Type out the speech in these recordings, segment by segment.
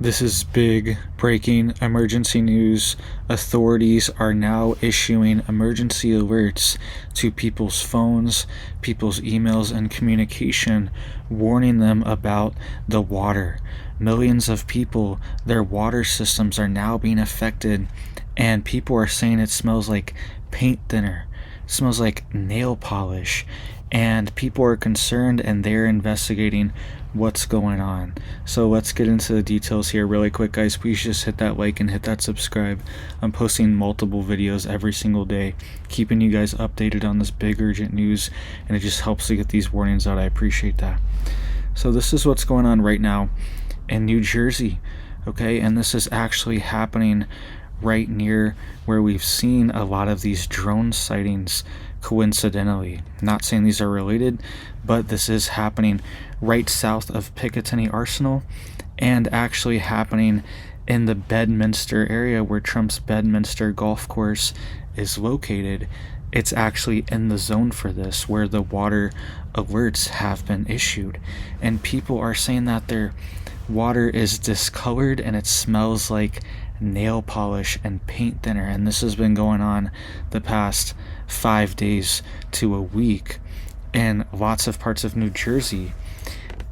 This is big breaking emergency news. Authorities are now issuing emergency alerts to people's phones, people's emails, and communication, warning them about the water. Millions of people, their water systems are now being affected, and people are saying it smells like paint thinner, it smells like nail polish, and people are concerned and they're investigating what's going on. So let's get into the details here really quick, guys. Please just hit that like and hit that subscribe. I'm posting multiple videos every single day, keeping you guys updated on this big urgent news, and it just helps to get these warnings out. I appreciate that. So this is what's going on right now in New Jersey, okay? And this is actually happening right near where we've seen a lot of these drone sightings, coincidentally. Not saying these are related, but this is happening right south of Picatinny Arsenal, and actually happening in the Bedminster area where Trump's Bedminster golf course is located. It's actually in the zone for this, where the water alerts have been issued, and people are saying that their water is discolored and it smells like nail polish and paint thinner. And this has been going on the past 5 days to a week in lots of parts of New Jersey,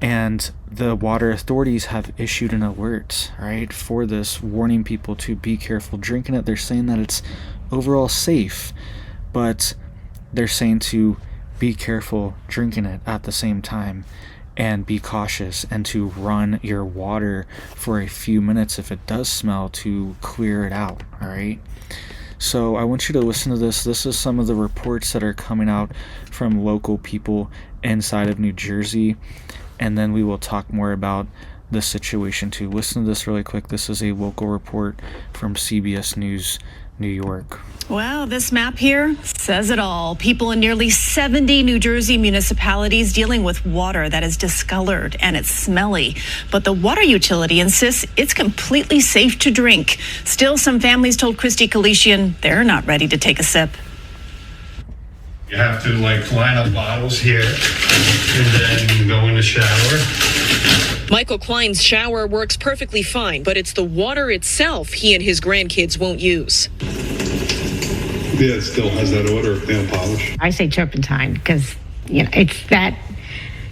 and the water authorities have issued an alert, right, for this, warning people to be careful drinking it. They're saying that it's overall safe, but they're saying to be careful drinking it at the same time, and be cautious, and to run your water for a few minutes if it does smell, to clear it out. All right, so I want you to listen to this. This is some of the reports that are coming out from local people inside of New Jersey, and then we will talk more about the situation too. Listen to this really quick. This is a local report from CBS News, New York. Well, this map here says it all. People in nearly 70 New Jersey municipalities dealing with water that is discolored and it's smelly. But the water utility insists it's completely safe to drink. Still, some families told Christy Kalishian they're not ready to take a sip. You have to line up bottles here and then go in the shower. Michael Klein's shower works perfectly fine, but it's the water itself he and his grandkids won't use. Yeah, it still has that odor of nail polish. I say turpentine because, it's that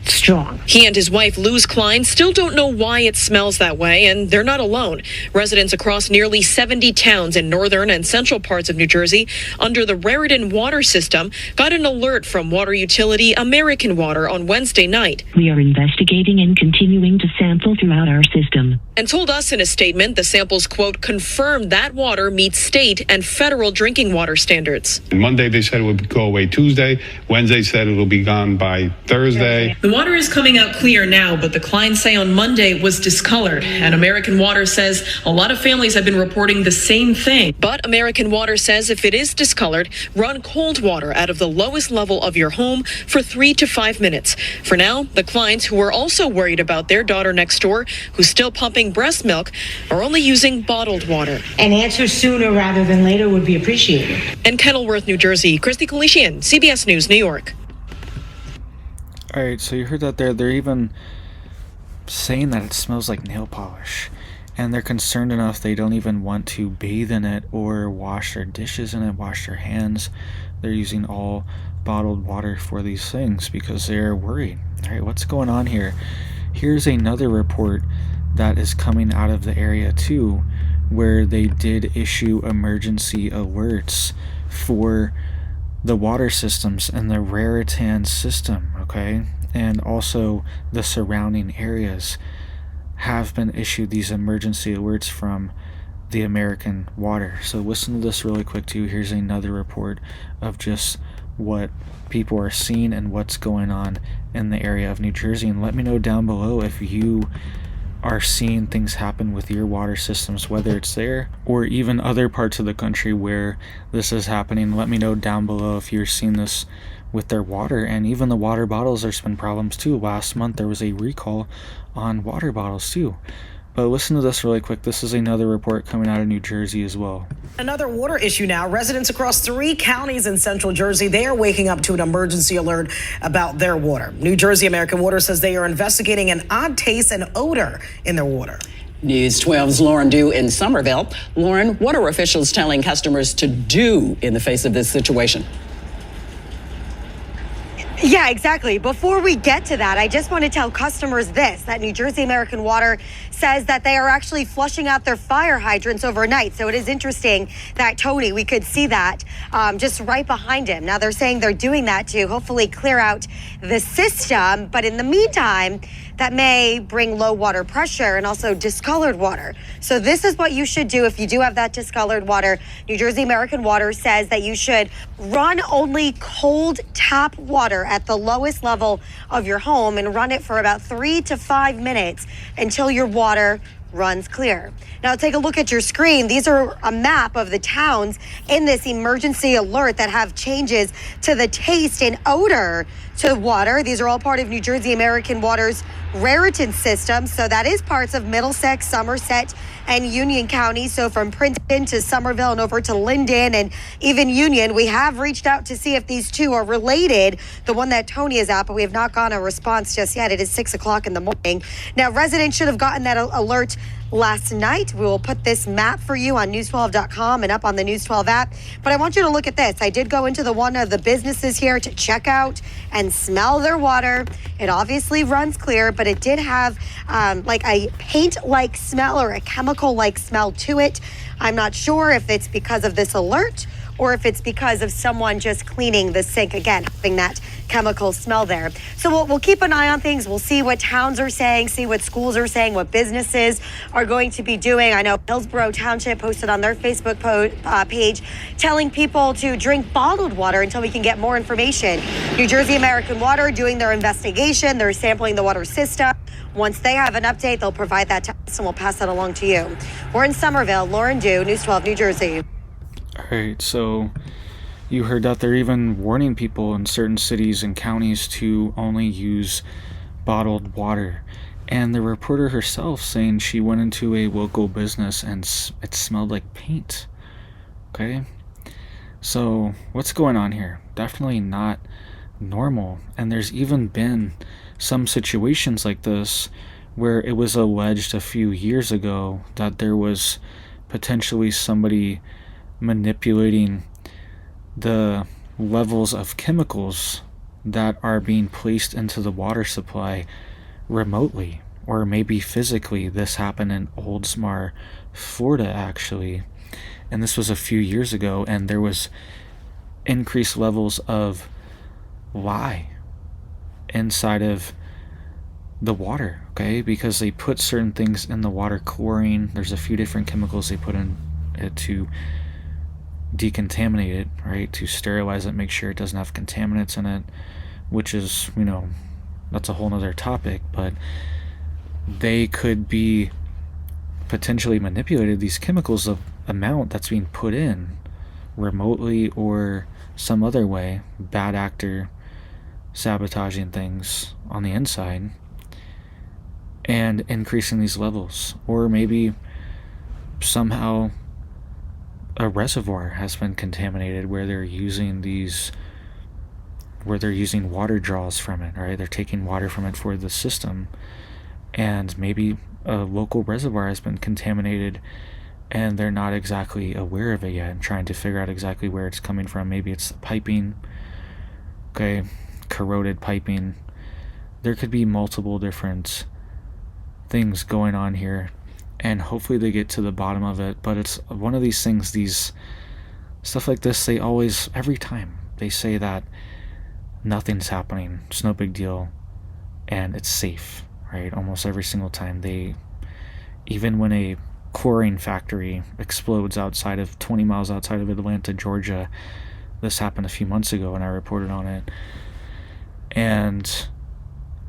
strong. He and his wife, Luz Klein, still don't know why it smells that way, and they're not alone. Residents across nearly 70 towns in northern and central parts of New Jersey under the Raritan water system got an alert from water utility American Water on Wednesday night. We are investigating and continuing to sample throughout our system. And told us in a statement the samples, quote, confirm that water meets state and federal drinking water standards. And Monday they said it would go away Tuesday. Wednesday said it'll be gone by Thursday. The water is coming out clear now, but the Kleins say on Monday was discolored. And American Water says a lot of families have been reporting the same thing. But American Water says if it is discolored, run cold water out of the lowest level of your home for 3 to 5 minutes. For now, the Kleins, who are also worried about their daughter next door, who's still pumping breast milk, are only using bottled water. An answer sooner rather than later would be appreciated. In Kenilworth, New Jersey, Christy Kalishian, CBS News, New York. All right, so you heard that there. They're even saying that it smells like nail polish, and they're concerned enough they don't even want to bathe in it or wash their dishes in it, wash their hands. They're using all bottled water for these things because they're worried. All right, what's going on here? Here's another report that is coming out of the area too, where they did issue emergency alerts for the water systems and the Raritan system, okay? And also the surrounding areas have been issued these emergency alerts from the American Water. So listen to this really quick too. Here's another report of just what people are seeing and what's going on in the area of New Jersey. And let me know down below if you are seeing things happen with your water systems, whether it's there or even other parts of the country where this is happening. Let me know down below if you're seeing this with their water. And even the water bottles, there's been problems too. Last month there was a recall on water bottles too. But listen to this really quick. This is another report coming out of New Jersey as well. Another water issue now. Residents across 3 counties in central Jersey, they are waking up to an emergency alert about their water. New Jersey American Water says they are investigating an odd taste and odor in their water. News 12's Lauren Dew in Somerville. Lauren, what are officials telling customers to do in the face of this situation? Yeah, exactly. Before we get to that, I just want to tell customers this, that New Jersey American Water says that they are actually flushing out their fire hydrants overnight. So it is interesting that Tony, we could see that just right behind him. Now they're saying they're doing that to hopefully clear out the system. But in the meantime, that may bring low water pressure and also discolored water. So this is what you should do if you do have that discolored water. New Jersey American Water says that you should run only cold tap water at the lowest level of your home and run it for about 3 to 5 minutes until your water runs clear. Now take a look at your screen. These are a map of the towns in this emergency alert that have changes to the taste and odor to water. These are all part of New Jersey American Water's Raritan system. So that is parts of Middlesex, Somerset, and Union County. So from Princeton to Somerville and over to Linden and even Union, we have reached out to see if these two are related, the one that Tony is at, but we have not gotten a response just yet. It is 6 o'clock in the morning. Now, residents should have gotten that alert last night. We will put this map for you on news12.com and up on the News 12 app. But I want you to look at this. I did go into one of the businesses here to check out and smell their water. It obviously runs clear, but it did have like a paint-like smell or a chemical-like smell to it. I'm not sure if it's because of this alert or if it's because of someone just cleaning the sink, again, having that chemical smell there. So we'll keep an eye on things. We'll see what towns are saying, see what schools are saying, what businesses are going to be doing. I know Hillsborough Township posted on their Facebook page telling people to drink bottled water until we can get more information. New Jersey American Water doing their investigation. They're sampling the water system. Once they have an update, they'll provide that to us and we'll pass that along to you. We're in Somerville. Lauren Dew, News 12, New Jersey. All right, so you heard that they're even warning people in certain cities and counties to only use bottled water. And the reporter herself saying she went into a local business and it smelled like paint. Okay? So what's going on here? Definitely not normal. And there's even been some situations like this where it was alleged a few years ago that there was potentially somebody manipulating the levels of chemicals that are being placed into the water supply remotely or maybe physically. This happened in Oldsmar, Florida, actually, and this was a few years ago, and there was increased levels of lye inside of the water, okay, because they put certain things in the water. Chlorine, there's a few different chemicals they put in it to decontaminate it, right, to sterilize it, make sure it doesn't have contaminants in it, which is, that's a whole nother topic. But they could be potentially manipulated, these chemicals, of amount that's being put in remotely or some other way, bad actor sabotaging things on the inside and increasing these levels. Or maybe somehow a reservoir has been contaminated where they're using water draws from it, right? They're taking water from it for the system, and maybe a local reservoir has been contaminated and they're not exactly aware of it yet and trying to figure out exactly where it's coming from. Maybe it's the piping, okay, corroded piping. There could be multiple different things going on here, and hopefully they get to the bottom of it. But it's one of these things, these stuff like this, they always, every time they say that nothing's happening, it's no big deal, and it's safe, right? Almost every single time. Even when a chlorine factory explodes 20 miles outside of Atlanta, Georgia, this happened a few months ago and I reported on it, and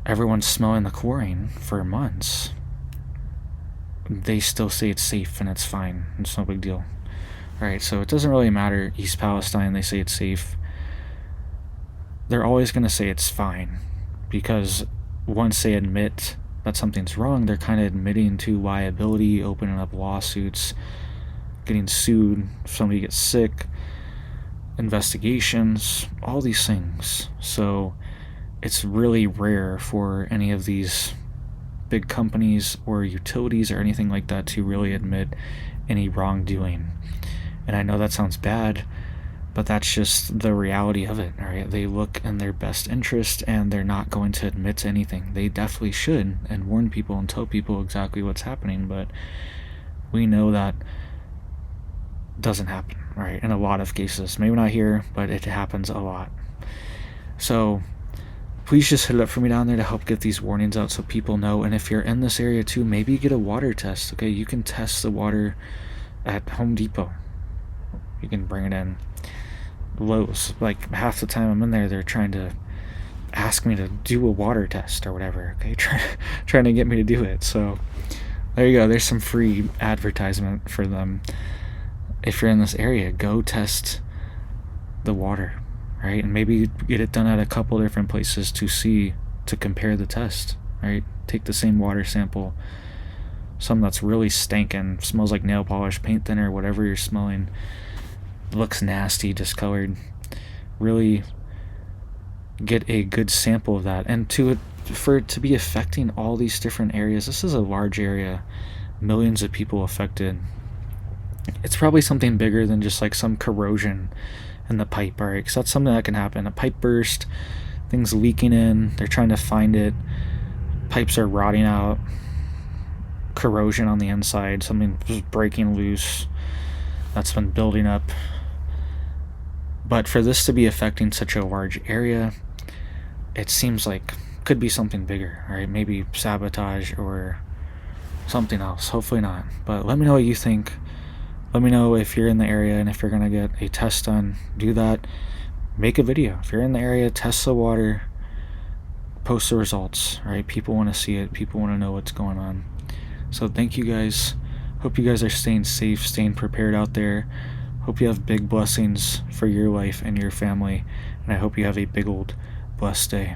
everyone's smelling the chlorine for months, they still say it's safe and it's fine. It's no big deal. Alright, so it doesn't really matter. East Palestine, they say it's safe. They're always going to say it's fine, because once they admit that something's wrong, they're kind of admitting to liability, opening up lawsuits, getting sued if somebody gets sick, investigations, all these things. So it's really rare for any of these big companies or utilities or anything like that to really admit any wrongdoing. And I know that sounds bad, but that's just the reality of it, all right? They look in their best interest, and they're not going to admit to anything. They definitely should, and warn people and tell people exactly what's happening, but we know that doesn't happen, right? In a lot of cases. Maybe not here, but it happens a lot. So please just hit it up for me down there to help get these warnings out so people know. And if you're in this area too, maybe get a water test, okay? You can test the water at Home Depot. You can bring it in. Lowe's, like half the time I'm in there, they're trying to ask me to do a water test or whatever, okay? Trying to get me to do it. So there you go. There's some free advertisement for them. If you're in this area, go test the water, right? And maybe get it done at a couple different places to compare the test, right? Take the same water sample, some that's really stinking, smells like nail polish, paint thinner, whatever you're smelling, looks nasty, discolored. Really get a good sample of that. And for it to be affecting all these different areas, this is a large area, millions of people affected. It's probably something bigger than just like some corrosion in the pipe, all right? Because that's something that can happen. A pipe burst, things leaking in, they're trying to find it, pipes are rotting out, corrosion on the inside, something just breaking loose that's been building up. But for this to be affecting such a large area, it seems like could be something bigger, right? Maybe sabotage or something else. Hopefully not. But let me know what you think. Let me know if you're in the area, and if you're gonna get a test done, do that. Make a video. If you're in the area, test the water, post the results, right? People want to see it. People want to know what's going on. So thank you guys. Hope you guys are staying safe, staying prepared out there. Hope you have big blessings for your life and your family, and I hope you have a big old blessed day.